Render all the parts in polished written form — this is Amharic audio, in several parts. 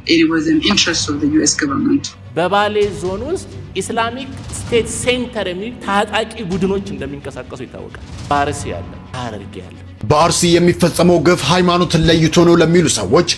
it was an interest of the US government. በባሌ ዞን ውስጥ ኢስላሚክ ስቴት ሴንተር የሚል ታጣቂ ቡድኖች እንደሚንቀሳቀሱ ይታወቃል። በአርሲ ያለ ሐረርጌ ያለ በአርሲ የሚፈጸመው ግፍ ሃይማኖትን ለይቶ ነው ለሚሉ ሰዎች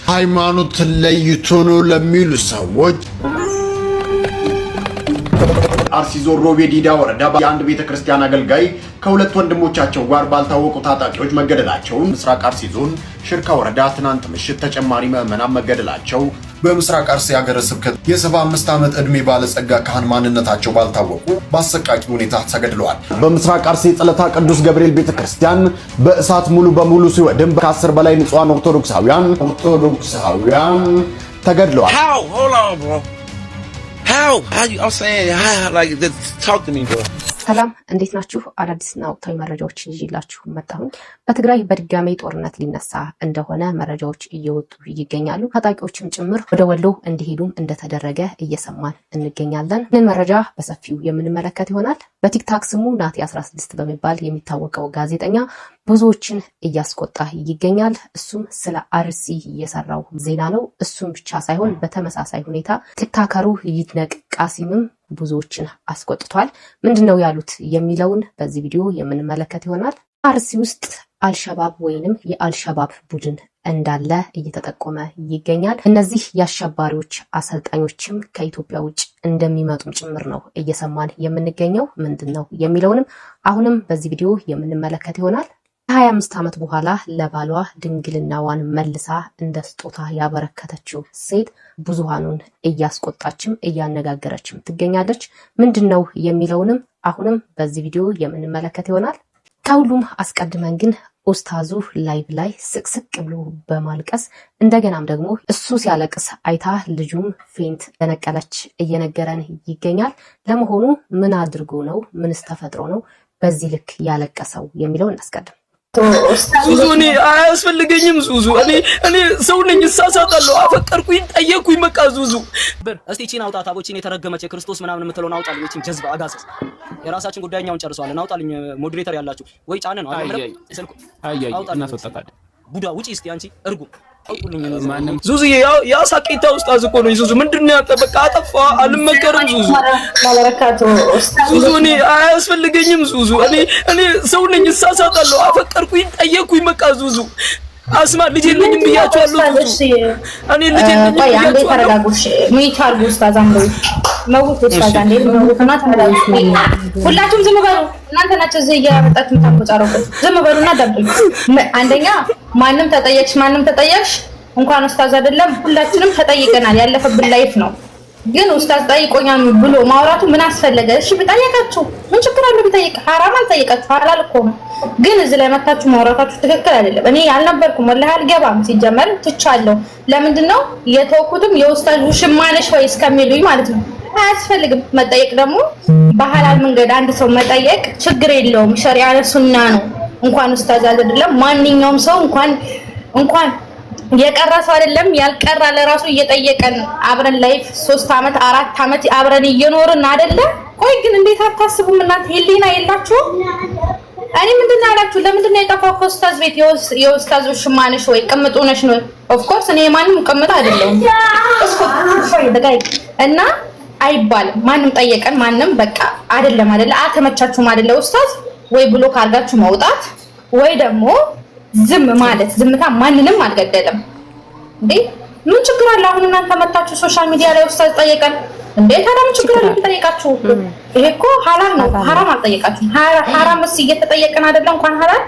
አርሲ ዞን ሮቤ ዲዳ ወረዳ የአንድ ቤተክርስቲያን አገልጋይ ከሁለት ወንድሞቻቸው ጋር ባልታወቁ ታጣቂዎች መገደላቸውን ምስራቅ አርሲ ዞን ሽርካ ወረዳ ትናንት ምሽት ተጨማሪ ምዕመናን መገደላቸው በምስራቅ አርሲ ሀገረ ስብከት የ75 ዓመት ዕድሜ ባለጸጋ ካህን ማንነታቸው ባልታወቁ በአሰቃቂ ሁኔታ ተገድለዋል። በምስራቅ አርሲ ጸለታ ቅዱስ ገብርኤል ቤተክርስቲያን በእሳት ሙሉ በሙሉ ሲወድም ከ10 በላይ ንጹሃን ኦርቶዶክሳውያን ተገድለዋል። How I'm saying how like talk to me bro. ሰላም እንዴት ናችሁ? አዳዲስና ወቅታዊ መረጃዎች ይዤላችሁ መጣሁኝ። በትግራይ በድጋሚ ጦርነት ሊነሳ እንደሆነ መረጃዎች እየወጡ ይገኛሉ። ታጣቂዎችም ጭምር ወደ ወሎ እንዲሄዱም እንደተደረገ እየሰማን እንገኛለን። ይህንን መረጃ በሰፊው የምንመለከት ይሆናል። በቲክታክ ስሙ ናቲ 16 በመባል የሚታወቀው ጋዜጠኛ ብዙዎችን እያስቆጣ ይገኛል። እሱም ስለ አርሲ እየሰራው ዜና ነው። እሱም ብቻ ሳይሆን በተመሳሳይ ሁኔታ ቲክታከሩ ይድነቅ ቃሲምም ብዙዎችን አስቆጥቷል። ምንድነው ያሉት የሚለውን በዚህ ቪዲዮ የምንመለከት ይሆናል። አርሲ ውስጥ አልሸባብ ወይንም የአልሸባብ ቡድን እንዳለ እየተጠቆመ ይገኛል። እነዚህ የአሸባሪዎች አሰልጣኞችም ከኢትዮጵያ ውጭ እንደሚመጡም ጭምር ነው እየሰማን የምንገኘው። ምንድነው የሚለውንም አሁንም በዚህ ቪዲዮ የምንመለከት ይሆናል። 25 ዓመት በኋላ ለባሏ ድንግልናዋን መልሳ እንደ ስጦታ ያበረከተችው ሴት ብዙሃኑን እያስቆጣችም እያነጋገረችም ትገኛለች። ምንድነው የሚለውንም አሁንም በዚህ ቪዲዮ የምንመለከት ይሆናል። ከሁሉም አስቀድመን ግን ኡስታዙ ላይቭ ላይ ስቅስቅ ብሎ በማልቀስ እንደገናም ደግሞ እሱ ሲያለቅስ አይታ ልጁም ፌንት ለነቀለች እየነገረን ይገኛል። ለመሆኑ ምን አድርጎ ነው? ምንስ ተፈጥሮ ነው በዚህ ልክ ያለቀሰው የሚለውን እናስቀድም። ዙዙ እኔ አያስፈልገኝም። ዙዙ እኔ ሰው ነኝ፣ እሳሳታለሁ። አፈቀርኩኝ፣ ጠየቅኩኝ፣ በቃ ዙዙ እስቲ ቺን አውጣ። ታቦቺን የተረገመች ክርስቶስ ምናምን የምትለውን አውጣ። ልጅን ጀዝባ አጋሰስ የራሳችን ጉዳይኛውን ጨርሰዋል። አውጣልኝ። ሞዴሬተር ያላችሁ ወይ ጫነ ነው አይደለም? ስልኩ አውጣ። እናስወጣታለን። ቡዳ ውጪ እስቲ አንቺ እርጉ ዙዙ ያ ሳቂታ ውስጥ አዝቆ ነው። ዙዙ ምንድነው ያጠበቃ? አጠፋ አልመከርም። ዙዙ እኔ አያስፈልገኝም። ዙዙ እኔ ሰው ነኝ፣ እሳሳታለሁ። አፈቀርኩኝ፣ ጠየቅኩኝ፣ በቃ ዙዙ አስማ ልጅ የለኝም ብያቸዋለሁ። ዙዙ እኔ ልጅ የለኝም ብያቸዋለሁ። ተረጋጉሽ ሚታርጉ ኡስታዛን ነው መውት ኡስታዛን ነው መውትና ተረጋጉሽ። ሁላችሁም ዝም በሉ። እናንተ ናችሁ እዚህ እያመጣችሁ ታቆጫረቁት። ዝም በሉና አዳምጡኝ። አንደኛ ማንም ተጠየቅሽ እንኳን ኡስታዝ አይደለም ሁላችንም ተጠይቀናል። ያለፈብን ላይፍ ነው። ግን ኡስታዝ ጠይቆኛል ብሎ ማውራቱ ምን አስፈለገ? እሺ ብጠይቃችሁ ምን ችግር አለ? ብጠይቅ ሐራም አልጠይቃችሁ ሐላል እኮ ነው። ግን እዚህ ላይ መታችሁ ማውራታችሁ ትክክል አይደለም። እኔ አልነበርኩም ወላሂ አልገባም። ሲጀመር ትቻለሁ። ለምንድነው የተወኩትም የኡስታዝ ውሽማነሽ ወይ እስከሚሉኝ ማለት ነው። አያስፈልግም። መጠየቅ ደግሞ በሐላል መንገድ አንድ ሰው መጠየቅ ችግር የለውም። ሸሪዓ ሱና ነው። እንኳን ኡስታዝ አይደለም ማንኛውም ሰው እንኳን የቀራ ሰው አይደለም ያልቀራ ለራሱ እየጠየቀን አብረን ላይፍ 3 ዓመት 4 ዓመት አብረን እየኖርን አይደለ? ቆይ ግን እንዴት አታስቡም እናንተ? ህሊና የላችሁ? እኔ ምንድነው አላችሁ? ለምንድነው የጠፋው ኡስታዝ ቤት? የኡስታዝ ሽማነሽ ወይ ቅምጡ ነሽ ነው? ኦፍ ኮርስ እኔ ማንንም ቅምጥ አይደለም እና አይባልም። ማንም ጠየቀን ማንም በቃ አይደለም አተመቻችሁም አይደለ? ኡስታዝ ወይ ብሎክ አድርጋችሁ መውጣት ወይ ደግሞ ዝም ማለት። ዝምታ ማንንም አልገደለም እንዴ? ምን ችግር አለ? አሁን እናንተ መጣችሁ ሶሻል ሚዲያ ላይ ኡስታዝ ጠየቀን እንዴ? ታዲያ ምን ችግር አለ ጠይቃችሁ? ይሄ እኮ ሐላል ነው። ሐራም አልጠየቃችሁም። ሐራምስ እየተጠየቀን አይደለም እንኳን ሐላል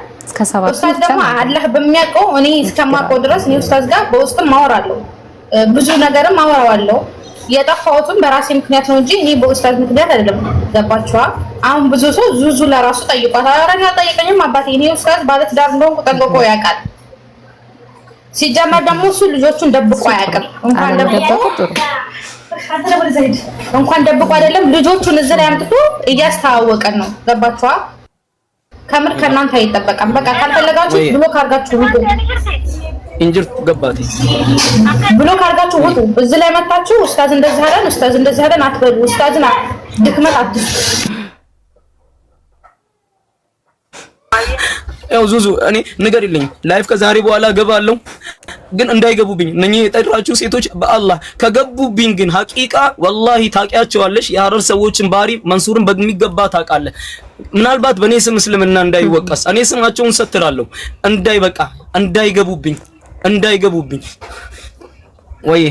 ኡስታዝ ደግሞ አላህ በሚያውቀው እኔ እስከማውቀው ድረስ እኔ ኡስታዝ ጋር በውስጥም አወራለሁ፣ ብዙ ነገርም አወራዋለሁ። የጠፋሁትም በራሴ ምክንያት ነው እንጂ እኔ በኡስታዝ ምክንያት አይደለም። ገባችኋ? አሁን ብዙ ሰው ዙዙ ለራሱ ጠይቋት። አረጋ ጠይቀኝም አባቴ እኔ ኡስታዝ ባለትዳር እንደሆንኩ ጠንቅቆ ያውቃል። ሲጀመር ደግሞ እሱ ልጆቹን ደብቆ አያውቅም። እንኳን ደብቆ አይደለም ልጆቹን እዚህ ላይ አምጥቶ እያስተዋወቀን ነው። ገባችኋ? ከምር ከእናንተ አይጠበቅም። በቃ ካልፈለጋችሁ ብሎክ አድርጋችሁ ውጡ። እንጅር ገባቲ ብሎክ አድርጋችሁ ውጡ። እዚህ ላይ መጣችሁ ኡስታዝ እንደዚህ አለን አትበሉ። ኡስታዝና ድክመት አትስጡ። ያው ዙዙ እኔ ንገሪልኝ ላይፍ ከዛሬ በኋላ ገባለሁ ግን እንዳይገቡብኝ እነኚህ የጠራችሁ ሴቶች በአላህ ከገቡብኝ ግን ሐቂቃ ወላሂ ታውቂያቸዋለሽ የሐረር ሰዎችን ባህሪ መንሱርን በሚገባ ታውቃለህ ምናልባት በኔ ስም እስልምና እንዳይወቀስ እኔ ስማቸውን ሰትራለሁ እንዳይበቃ እንዳይገቡብኝ ወይ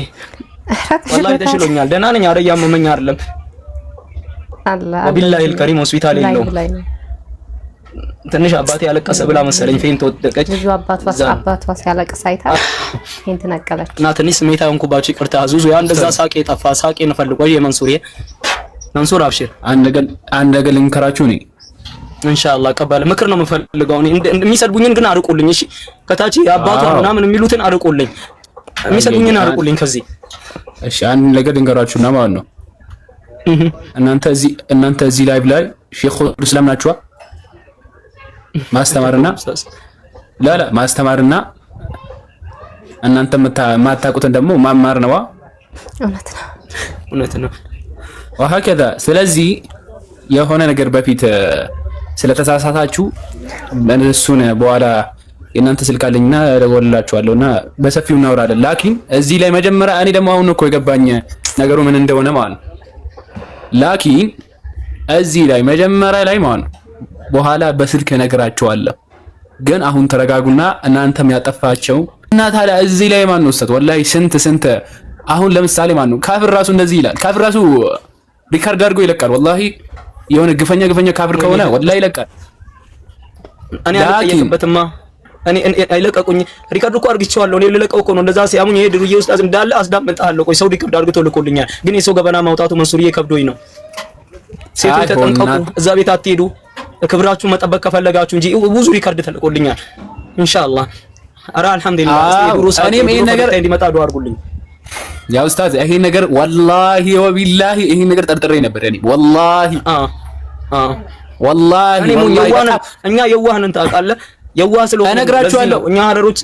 ወላሂ ተሽሎኛል ደህና ነኝ አረ ያመመኝ አይደለም አላህ ወቢላሂ الكريم ሆስፒታል የለውም ትንሽ አባቴ ያለቀሰ ብላ መሰለኝ ፌንት ወደቀች ብዙ አባቷ ሲያለቅስ አይታ ፌንት ነቀለች እና ትንሽ ስሜታ እንኩባችሁ ይቅርታ ዙዙ ያ እንደዛ ሳቄ ጠፋ ሳቄ እንፈልገው መንሱር አብሽር አንድ ነገር ልንከራችሁ ነኝ ኢንሻአላህ ቀበለ ምክር ነው የምፈልገው እኔ የሚሰድቡኝን ግን አርቁልኝ እሺ ከታች አባቷ ምናምን የሚሉትን አርቁልኝ የሚሰድቡኝን አርቁልኝ ከዚህ እሺ አንድ ነገር ልንከራችሁና ማለት ነው እናንተ እዚህ ላይቭ ላይ ሼኹ እስላም ናችሁ ማስተማርና እናንተ ማታቁትን ደግሞ ማማር ነው እውነት ነው ወሃከዛ ስለዚህ የሆነ ነገር በፊት ስለተሳሳታችሁ እሱን በኋላ የእናንተ ስልክ አለኝና እደውልላችኋለሁና በሰፊው እናወራለን ላኪን እዚህ ላይ መጀመሪያ እኔ ደግሞ አሁን እኮ የገባኝ ነገሩ ምን እንደሆነ ማለት ነው ላኪን እዚህ ላይ መጀመሪያ ላይ ማለት ነው በኋላ በስልክ ነግራቸዋለሁ ግን አሁን ተረጋጉና እናንተም ያጠፋቸው እና ታዲያ እዚህ ላይ ማን ነው ወሰት ወላሂ ስንት አሁን ለምሳሌ ማን ነው ካፍር ራሱ እንደዚህ ይላል ካፍር ራሱ ሪካርድ አድርጎ ይለቃል ወላሂ የሆነ ግፈኛ ካፍር ከሆነ ወላሂ ይለቃል እኔ አልቀየምበትማ እኔ አይለቀቁኝ ሪካርድ እኮ አድርግቼዋለሁ እኔ ልለቀው እኮ ነው እንደዛ ሲያሙኝ ይሄ ድሩዬ ውስጥ እንዳለ አስዳምጣለሁ ቆይ ሰው ሪካርድ አድርጎ ልኮልኛል ግን የሰው ገበና ማውጣቱ መንሱርዬ ከብዶኝ ነው ሴቶች ተጠንቀቁ እዛ ቤት አትሄዱ ክብራችሁ መጠበቅ ከፈለጋችሁ እንጂ ብዙ ሪካርድ ተልቆልኛል ኢንሻአላህ አራ አልহামዱሊላህ እኔም ይሄን ነገር እንዲመጣ ዱአ አድርጉልኝ ያ ኡስታዝ ይሄን ነገር ወላሂ ወቢላሂ ይሄን ነገር ጠርጥሬ ነበር እኔ ወላሂ ወላሂ እኛ የዋህን ታውቃለህ የዋህ ስለሆነ እነግራችኋለሁ እኛ ሐረሮች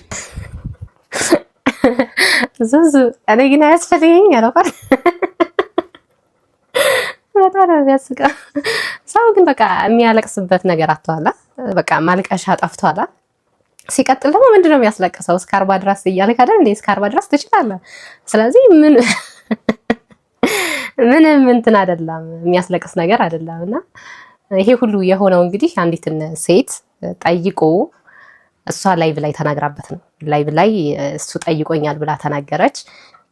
ዙዙ እኔ ግን አያስፈልገኝ አላፈር በጣም ያስቃ ሰው ግን በቃ የሚያለቅስበት ነገር አጥቷላ በቃ ማልቀሻ ጠፍቷላ ሲቀጥል ደግሞ ምንድነው የሚያስለቅሰው እስከ 40 ድረስ እያለ ካደ እንዴ እስከ 40 ድረስ ትችላለህ ስለዚህ ምንም እንትን አይደለም የሚያስለቅስ ነገር አይደለምና ይሄ ሁሉ የሆነው እንግዲህ አንዲትን ሴት ጠይቆ እሷ ላይቭ ላይ ተናግራበት ነው ላይቭ ላይ እሱ ጠይቆኛል ብላ ተናገረች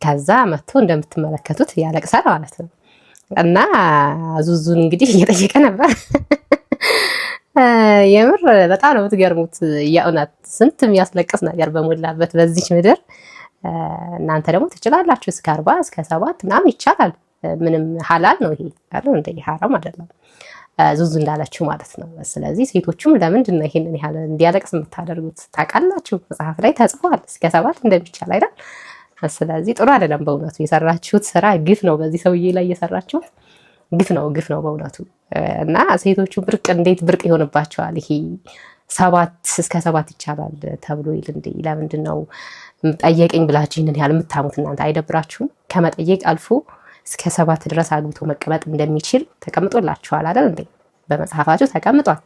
ከዛ መጥቶ እንደምትመለከቱት ያለቅሳል ማለት ነው እና ዙዙን እንግዲህ እየጠየቀ ነበር የምር በጣም ነው የምትገርሙት የእውነት ስንት የሚያስለቅስ ነገር በሞላበት በዚህ ምድር እናንተ ደግሞ ትችላላችሁ እስከ 40 እስከ 7 ምናምን ይቻላል ምንም ሐላል ነው ይሄ አይደል እንደ ሐራም አይደለም ዙዙ እንዳለችው ማለት ነው ስለዚህ ሴቶቹም ለምንድን ነው ይሄንን ያህል እንዲያለቅስ የምታደርጉት ታውቃላችሁ መጽሐፍ ላይ ተጽፏል እስከ 7 እንደሚቻል አይደል ስለዚህ ጥሩ አይደለም በእውነቱ የሰራችሁት ስራ ግፍ ነው በዚህ ሰውዬ ላይ የሰራችሁት ግፍ ነው በእውነቱ እና ሴቶቹ እንዴት ብርቅ ይሆንባቸዋል ይሄ 7 እስከ 7 ይቻላል ተብሎ ይል እንዴ ለምንድን ነው ጠየቀኝ ብላችሁ ይሄንን ያህል የምታሙት እናንተ አይደብራችሁም ከመጠየቅ አልፎ እስከ 7 ድረስ አግብቶ መቀመጥ እንደሚችል ተቀምጦላችኋል አይደል እንዴ በመጽሐፋችሁ ተቀምጧል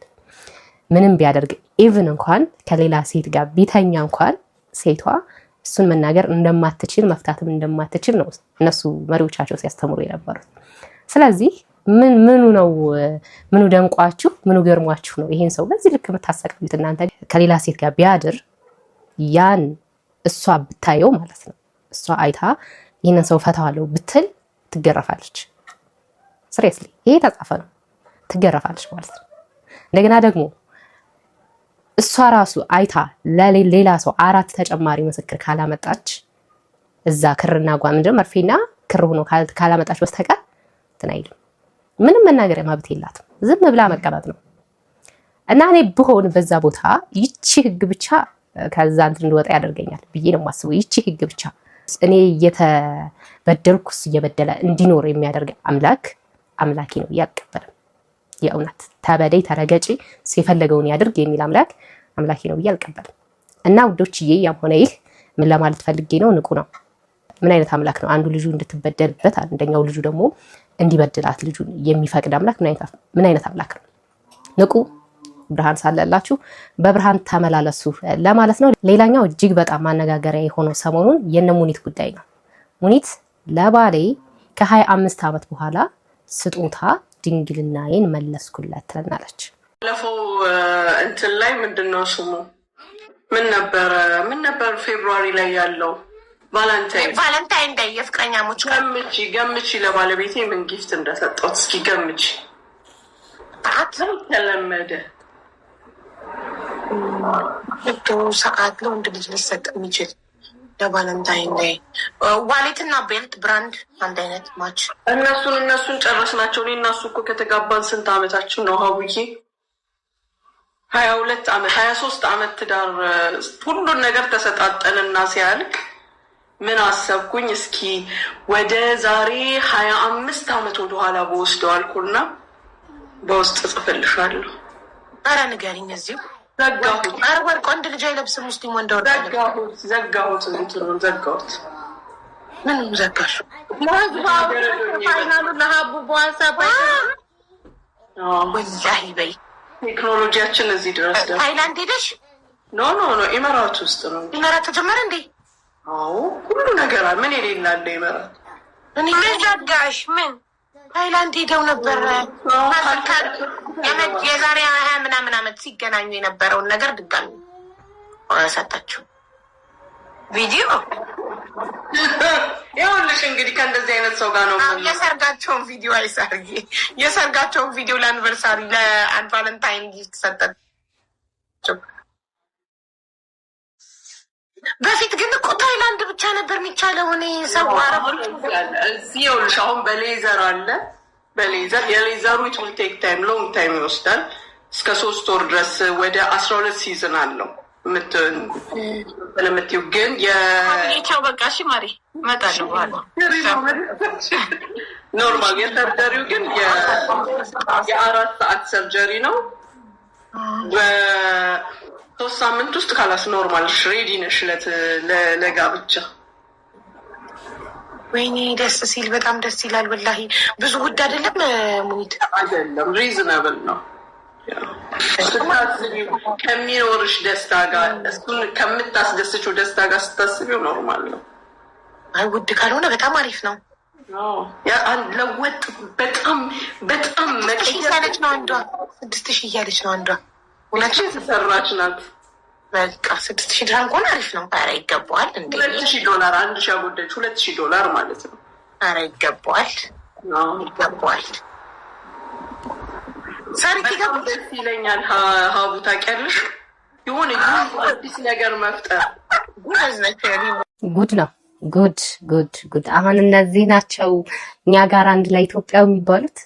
ምንም ቢያደርግ ኢቭን እንኳን ከሌላ ሴት ጋር ቢተኛ እንኳን ሴቷ እሱን መናገር እንደማትችል መፍታትም እንደማትችል ነው እነሱ መሪዎቻቸው ሲያስተምሩ የነበሩት ስለዚህ ምኑ ደንቋችሁ ምኑ ገርሟችሁ ነው ይሄን ሰው በዚህ ልክ የምታሰቃዩት እናንተ ከሌላ ሴት ጋር ቢያድር ያን እሷ ብታየው ማለት ነው እሷ አይታ ይሄንን ሰው ፈታዋለሁ ብትል ትገረፋለች ሲሪየስሊ ይሄ ተጻፈ ነው ትገረፋለች ማለት ነው እንደገና ደግሞ እሷ ራሱ አይታ ለሌላ ሰው 4 ተጨማሪ ምስክር ካላመጣች እዛ ክርና ጓንደ መርፌና ክር ሆኖ ካላመጣች በስተቀር ትናይልም ምንም መናገር መብት የላትም ዝም ብላ መቀመጥ ነው እና እኔ ብሆን በዛ ቦታ ይቺ ህግ ብቻ ከዛ እንትን እንደወጣ ያደርገኛል ብዬ ነው ማስበው ይቺ ህግ ብቻ እኔ እየተበደልኩስ እየበደለ እንዲኖር የሚያደርግ አምላኪ ነው ያቀበለ የእውነት ተበደይ ተረገጪ ሲፈለገውን ያድርግ የሚል አምላኪ ነው ያልቀበል እና ውዶችዬ ያም ሆነ ይህ ምን ለማለት ፈልጌ ነው ንቁ ነው ምን አይነት አምላክ ነው አንዱ ልጁ እንድትበደልበት አንደኛው ልጁ ደግሞ እንዲበድላት ልጁን የሚፈቅድ አምላክ ምን አይነት አምላክ ነው ንቁ ብርሃን ሳለላችሁ በብርሃን ተመላለሱ ለማለት ነው። ሌላኛው እጅግ በጣም ማነጋገሪያ የሆነው ሰሞኑን የነ ሙኒት ጉዳይ ነው። ሙኒት ለባሌ ከ25 ዓመት በኋላ ስጦታ ድንግልናዬን መለስኩለት ትለናለች። ለፈው እንትን ላይ ምንድነው ስሙ ምን ነበር ፌብሩዋሪ ላይ ያለው ቫለንታይን ዴይ የፍቅረኛሞች ገምቺ ለባለቤቴ ምን ጊፍት እንደሰጠሁት እስኪ ገምቺ። ተለመደ ሰዓት ነው እንደ ልጅ ሊሰጥ የሚችል ለቫለንታይን ዴይ ዋሌትና ቤልት ብራንድ አንድ አይነት ማች። እነሱን ጨረስናቸው። እኔ እና እሱ እኮ ከተጋባን ስንት ዓመታችን ነው ሀቡዬ? 22 ዓመት 23 ዓመት ትዳር ሁሉን ነገር ተሰጣጠንና ሲያልቅ ምን አሰብኩኝ እስኪ ወደ ዛሬ 25 ዓመት ወደ ኋላ በወስደው አልኩና በውስጥ ጽፍልሻለሁ። ኧረ ንገሪኝ። እዚሁ ዘጋሁት። ኧረ ወርቅ ወንድ ልጅ አይለብስም ሙስሊም ወንድ ወርቅ ዘጋሁት። እንትኑን ዘጋሁት። ምን ዘጋሽ? ፋይናሉ ለሀቡ በዋሳ ወላሂ በይ ቴክኖሎጂያችን እዚህ ድረስ ደርሷል። ታይላንድ ሄደሽ? ኖ ኢማራት ውስጥ ነው። ኢማራት ተጀመረ እንዴ? አዎ ሁሉ ነገር ምን የሌላለ ኢማራት። እኔ ዘጋሽ ምን ታይላንድ ሄደው ነበር። የዛሬ 20 ምናምን ዓመት ሲገናኙ የነበረውን ነገር ድጋሚ ሰጣችሁ ቪዲዮ። ይኸውልሽ እንግዲህ ከእንደዚህ አይነት ሰው ጋር ነው የሰርጋቸውን ቪዲዮ አይሰርጊ የሰርጋቸውን ቪዲዮ ለአኒቨርሳሪ ለቫለንታይን ጊፍት ሰጣችሁ። በፊት ግን እኮ ታይላንድ ብቻ ነበር የሚቻለው። እኔ ሰው አረቦች እዚህ ይኸውልሽ አሁን በሌዘር አለ። በሌዘር የሌዘሩ it will take time long time ይወስዳል። እስከ 3 ወር ድረስ ወደ 12 ሲዝን አለው ለምትዩ ግን የቻው በቃ እሺ ማሪ መጣለው በኋላ ኖርማል የሰርጀሪው ግን የ4 ሰዓት ሰርጀሪ ነው። በ3 ሳምንት ውስጥ ካላስ ኖርማል ሬዲ ነሽ ለጋብቻ። ወይኔ ደስ ሲል በጣም ደስ ይላል ወላሂ። ብዙ ውድ አይደለም ሙኒት? አይደለም ሪዝናብል ነው። ከሚኖርሽ ደስታ ጋር እሱን ከምታስደስችው ደስታ ጋር ስታስቢው ኖርማል ነው። አይ ውድ ካልሆነ በጣም አሪፍ ነው። ለወጥ በጣም መቀየር ነው። አንዷ 6000 እያለች ነው። አንዷ 2000 ተሰራች ናት። በቃ 6000 ድርሃም ከሆነ አሪፍ ነው። ኧረ ይገባዋል እንዴ! $2000 1000 ያጎደች $2000 ማለት ነው። ኧረ ይገባዋል ይገባዋል። ሳሪቲ ጋር ደስ ይለኛል። ሀቡ ታውቂያለሽ የሆነ አዲስ ነገር መፍጠር ጉድ ነው። ጉድ። አሁን እነዚህ ናቸው እኛ ጋር አንድ ላይ ኢትዮጵያው የሚባሉት።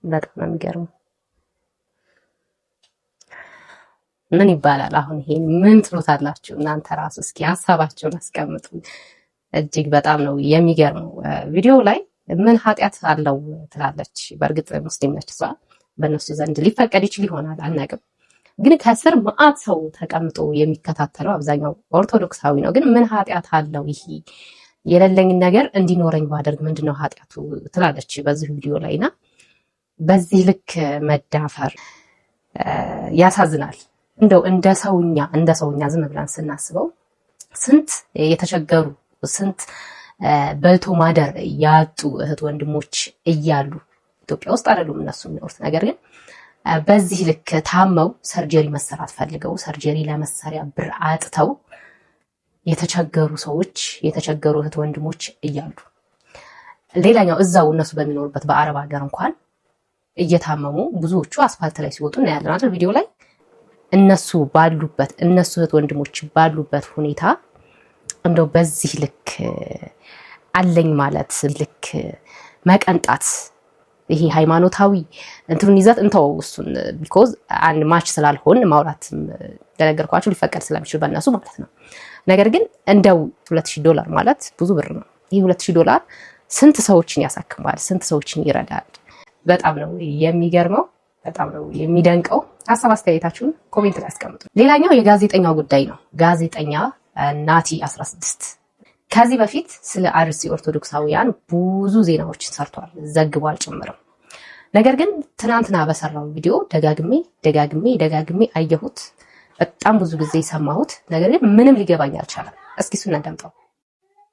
በጣም ነው የሚገርመው። ምን ይባላል አሁን? ይሄን ምን ትሉታላችሁ እናንተ? ራሱ እስኪ ሀሳባችሁን አስቀምጡ። እጅግ በጣም ነው የሚገርመው። ቪዲዮ ላይ ምን ኃጢአት አለው ትላለች። በእርግጥ ሙስሊም ነች እሷ። በእነሱ ዘንድ ሊፈቀድ ይችል ይሆናል አናውቅም። ግን ከስር መዓት ሰው ተቀምጦ የሚከታተለው አብዛኛው ኦርቶዶክሳዊ ነው። ግን ምን ኃጢአት አለው ይሄ የሌለኝን ነገር እንዲኖረኝ ባደርግ ምንድነው ኃጢአቱ ትላለች በዚህ ቪዲዮ ላይና በዚህ ልክ መዳፈር ያሳዝናል። እንደው እንደ ሰውኛ ዝም ብለን ስናስበው ስንት የተቸገሩ ስንት በልቶ ማደር ያጡ እህት ወንድሞች እያሉ ኢትዮጵያ ውስጥ አይደሉም እነሱ የሚኖሩት። ነገር ግን በዚህ ልክ ታመው ሰርጀሪ መሰራት ፈልገው ሰርጀሪ ለመሰሪያ ብር አጥተው የተቸገሩ ሰዎች የተቸገሩ እህት ወንድሞች እያሉ ሌላኛው እዛው እነሱ በሚኖሩበት በአረብ ሀገር እንኳን እየታመሙ ብዙዎቹ አስፋልት ላይ ሲወጡ እናያለን አይደል? ቪዲዮ ላይ እነሱ ባሉበት እነሱ እህት ወንድሞች ባሉበት ሁኔታ እንደው በዚህ ልክ አለኝ ማለት ልክ መቀንጣት ይሄ ሃይማኖታዊ እንትሩን ይዘት እንተው እሱን ቢኮዝ አንድ ማች ስላልሆን ማውራትም እንደነገርኳችሁ ሊፈቀድ ስለሚችል በእነሱ ማለት ነው። ነገር ግን እንደው $2000 ማለት ብዙ ብር ነው። ይሄ $2000 ስንት ሰዎችን ያሳክማል፣ ስንት ሰዎችን ይረዳል። በጣም ነው የሚገርመው፣ በጣም ነው የሚደንቀው። ሀሳብ አስተያየታችሁን ኮሜንት ላይ አስቀምጡ። ሌላኛው የጋዜጠኛው ጉዳይ ነው። ጋዜጠኛ ናቲ 16 ከዚህ በፊት ስለ አርሲ ኦርቶዶክሳውያን ብዙ ዜናዎችን ሰርቷል፣ ዘግቧል ጭምርም። ነገር ግን ትናንትና በሰራው ቪዲዮ ደጋግሜ አየሁት። በጣም ብዙ ጊዜ ሰማሁት። ነገር ግን ምንም ሊገባኝ አልቻለም። እስኪ እሱን እናዳምጠው።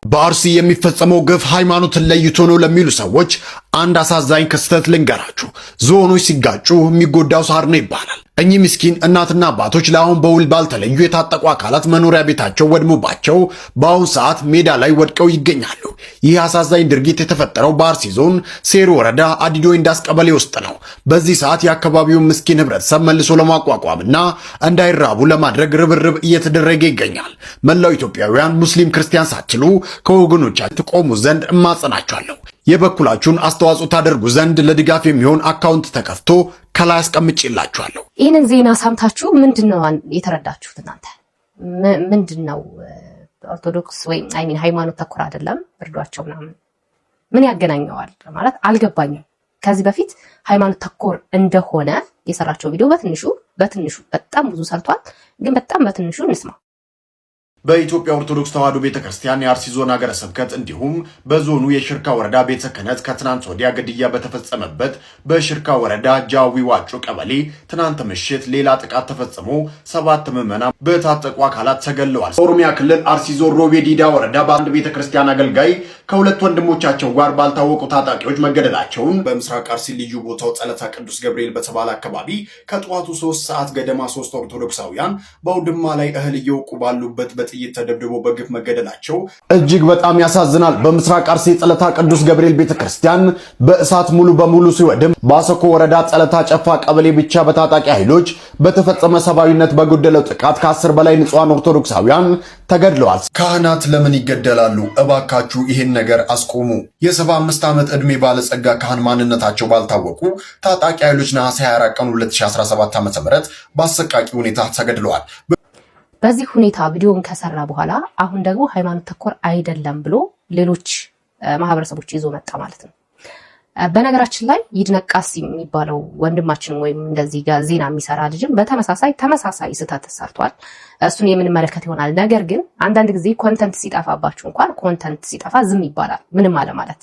በአርሲ የሚፈጸመው ግፍ ሃይማኖትን ለይቶ ነው ለሚሉ ሰዎች አንድ አሳዛኝ ክስተት ልንገራችሁ። ዝሆኖች ሲጋጩ የሚጎዳው ሳር ነው ይባላል። እኚህ ምስኪን እናትና አባቶች ለአሁን በውል ባልተለዩ የታጠቁ አካላት መኖሪያ ቤታቸው ወድሞባቸው በአሁን ሰዓት ሜዳ ላይ ወድቀው ይገኛሉ። ይህ አሳዛኝ ድርጊት የተፈጠረው በአርሲ ዞን ሴሩ ወረዳ አዲዶ ኢንዳስ ቀበሌ ውስጥ ነው። በዚህ ሰዓት የአካባቢውን ምስኪን ህብረተሰብ መልሶ ለማቋቋምና እንዳይራቡ ለማድረግ ርብርብ እየተደረገ ይገኛል። መላው ኢትዮጵያውያን ሙስሊም ክርስቲያን ሳትሉ ከወገኖቻችሁ ትቆሙ ዘንድ እማጸናችኋለሁ። የበኩላችሁን አስተዋጽኦ ታደርጉ ዘንድ ለድጋፍ የሚሆን አካውንት ተከፍቶ ከላይ አስቀምጬላችኋለሁ። ይህንን ዜና ሰምታችሁ ምንድነው የተረዳችሁት እናንተ? ምንድነው ኦርቶዶክስ ወይ ሃይማኖት ተኮር አይደለም እርዷቸው ምናምን ምን ያገናኘዋል ማለት አልገባኝም። ከዚህ በፊት ሃይማኖት ተኮር እንደሆነ የሰራቸው ቪዲዮ በትንሹ በጣም ብዙ ሰርቷል፣ ግን በጣም በትንሹ እንስማ። በኢትዮጵያ ኦርቶዶክስ ተዋሕዶ ቤተክርስቲያን የአርሲ ዞን ሀገረ ስብከት እንዲሁም በዞኑ የሽርካ ወረዳ ቤተ ክህነት ከትናንት ወዲያ ግድያ በተፈጸመበት በሽርካ ወረዳ ጃዊ ዋጮ ቀበሌ ትናንት ምሽት ሌላ ጥቃት ተፈጽሞ 7 ምዕመናን በታጠቁ አካላት ተገለዋል። በኦሮሚያ ክልል አርሲ ዞን ሮቤ ዲዳ ወረዳ በአንድ ቤተክርስቲያን አገልጋይ ከሁለት ወንድሞቻቸው ጋር ባልታወቁ ታጣቂዎች መገደላቸውን በምስራቅ አርሲ ልዩ ቦታው ጸለታ ቅዱስ ገብርኤል በተባለ አካባቢ ከጠዋቱ 3 ሰዓት ገደማ 3 ኦርቶዶክሳውያን በአውድማ ላይ እህል እየወቁ ባሉበት ጥይት ተደብድቦ በግፍ መገደላቸው እጅግ በጣም ያሳዝናል። በምስራቅ አርሲ ጸለታ ቅዱስ ገብርኤል ቤተክርስቲያን በእሳት ሙሉ በሙሉ ሲወድም በአሰኮ ወረዳ ጸለታ ጨፋ ቀበሌ ብቻ በታጣቂ ኃይሎች በተፈጸመ ሰብአዊነት በጎደለው ጥቃት ከ10 በላይ ንጹሃን ኦርቶዶክሳውያን ተገድለዋል። ካህናት ለምን ይገደላሉ? እባካችሁ ይሄን ነገር አስቆሙ። የ75 ዓመት ዕድሜ ባለጸጋ ካህን ማንነታቸው ባልታወቁ ታጣቂ ኃይሎች ነሐሴ 24 ቀን 2017 ዓ.ም በአሰቃቂ ሁኔታ ተገድለዋል። በዚህ ሁኔታ ቪዲዮን ከሰራ በኋላ አሁን ደግሞ ሃይማኖት ተኮር አይደለም ብሎ ሌሎች ማህበረሰቦች ይዞ መጣ ማለት ነው። በነገራችን ላይ ይድነቃስ የሚባለው ወንድማችን ወይም እንደዚህ ጋር ዜና የሚሰራ ልጅም ተመሳሳይ ስህተት ተሰርቷል። እሱን የምንመለከት ይሆናል። ነገር ግን አንዳንድ ጊዜ ኮንተንት ሲጠፋባችሁ እንኳን ኮንተንት ሲጠፋ ዝም ይባላል። ምንም አለ ማለት